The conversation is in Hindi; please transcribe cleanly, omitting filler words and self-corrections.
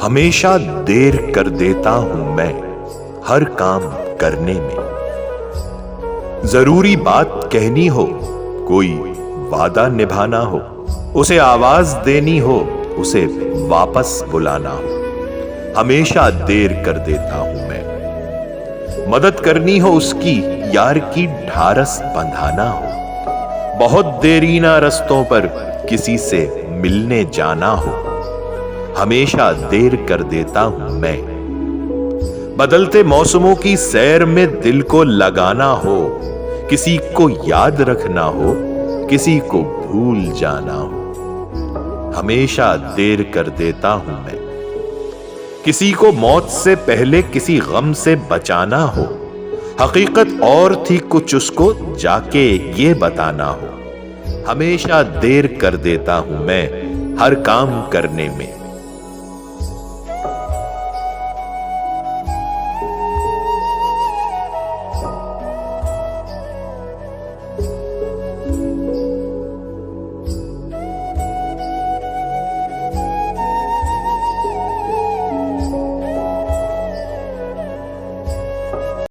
हमेशा देर कर देता हूं मैं हर काम करने में। जरूरी बात कहनी हो, कोई वादा निभाना हो, उसे आवाज देनी हो, उसे वापस बुलाना हो, हमेशा देर कर देता हूं मैं। मदद करनी हो उसकी, यार की ढारस बंधाना हो, बहुत देरीना रस्तों पर किसी से मिलने जाना हो, हमेशा देर कर देता हूं मैं। बदलते मौसमों की सैर में दिल को लगाना हो, किसी को याद रखना हो, किसी को भूल जाना हो, हमेशा देर कर देता हूं मैं। किसी को मौत से पहले किसी गम से बचाना हो, हकीकत और थी कुछ उसको जाके ये बताना हो, हमेशा देर कर देता हूं मैं हर काम करने में।